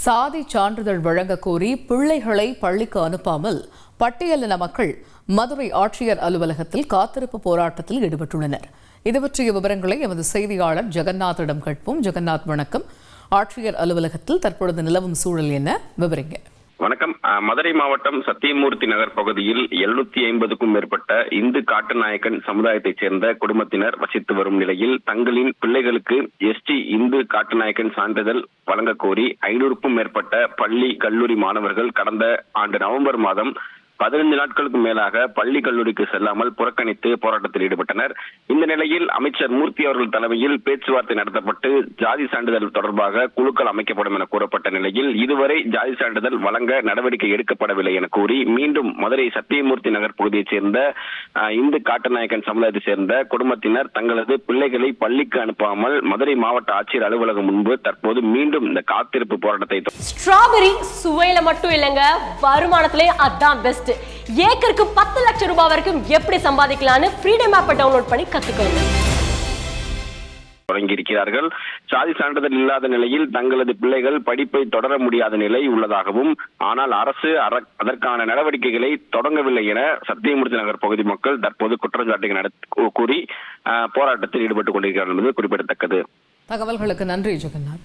சாதி சான்றிதழ் வழங்க கோரி பிள்ளைகளை பள்ளிக்கு அனுப்பாமல் பட்டியலின மக்கள் மதுரை ஆட்சியர் அலுவலகத்தில் காத்திருப்பு போராட்டத்தில் ஈடுபட்டுள்ளனர். இது பற்றிய விவரங்களை எமது செய்தியாளர் ஜெகநாத்திடம் கேட்போம். ஜெகநாத், வணக்கம். ஆட்சியர் அலுவலகத்தில் தற்பொழுது நிலவும் சூழல் என்ன, விவரிங்க. வணக்கம். மதுரை மாவட்டம் சத்தியமூர்த்தி நகர் பகுதியில் 750க்கும் மேற்பட்ட இந்து காட்டுநாயக்கன் சமுதாயத்தைச் சேர்ந்த குடும்பத்தினர் வசித்து வரும் நிலையில் தங்களின் பிள்ளைகளுக்கு எஸ்டி இந்து காட்டுநாயக்கன் சான்றிதழ் வழங்க கோரி 500க்கும் மேற்பட்ட பள்ளி கல்லூரி மாணவர்கள் கடந்த ஆண்டு நவம்பர் மாதம் 15 நாட்களுக்கு மேலாக பள்ளி கல்லூரிக்கு செல்லாமல் புறக்கணித்து போராட்டத்தில் ஈடுபட்டனர். இந்த நிலையில் அமைச்சர் மூர்த்தி அவர்கள் தலைமையில் பேச்சுவார்த்தை நடத்தப்பட்டு ஜாதி சான்றிதழ் தொடர்பாக குழுக்கள் அமைக்கப்படும் என கூறப்பட்ட நிலையில் இதுவரை ஜாதி சான்றிதழ் வழங்க நடவடிக்கை எடுக்கப்படவில்லை என கூறி மீண்டும் மதுரை சத்தியமூர்த்தி நகர் பகுதியைச் சேர்ந்த இந்து காட்டுநாயக்கன் சமுதாயத்தைச் சேர்ந்த குடும்பத்தினர் தங்களது பிள்ளைகளை பள்ளிக்கு அனுப்பாமல் மதுரை மாவட்ட ஆட்சியர் அலுவலகம் முன்பு தற்போது மீண்டும் இந்த காத்திருப்பு போராட்டத்தை ஸ்ட்ராபெரி சுவையில மட்டும் இல்லைங்க, வருமானத்திலே அதான் பெஸ்ட். ஏக்கருக்கு 10 லட்சம் ரூபாய் வரைக்கும் எப்படி சம்பாதிக்கலாம்னு ஃப்ரீடம் ஆப்பை டவுன்லோட் பண்ணி கத்துக்கோங்க. தொடங்கியிருக்கிறார்கள். சாதி சான்றிதழ் இல்லாத நிலையில் தங்களது பிள்ளைகள் படிப்பை தொடர முடியாத நிலை உள்ளதாகவும், ஆனால் அரசு அதற்கான நடவடிக்கைகளை தொடங்கவில்லை என சத்தியமூர்த்தி நகர் பகுதி மக்கள் தற்போது குற்றச்சாட்டுகள் கூறி போராட்டத்தில் ஈடுபட்டுக் கொண்டிருக்கிறார்கள் என்பது குறிப்பிடத்தக்கது. தகவல்களுக்கு நன்றி ஜெகநாத்.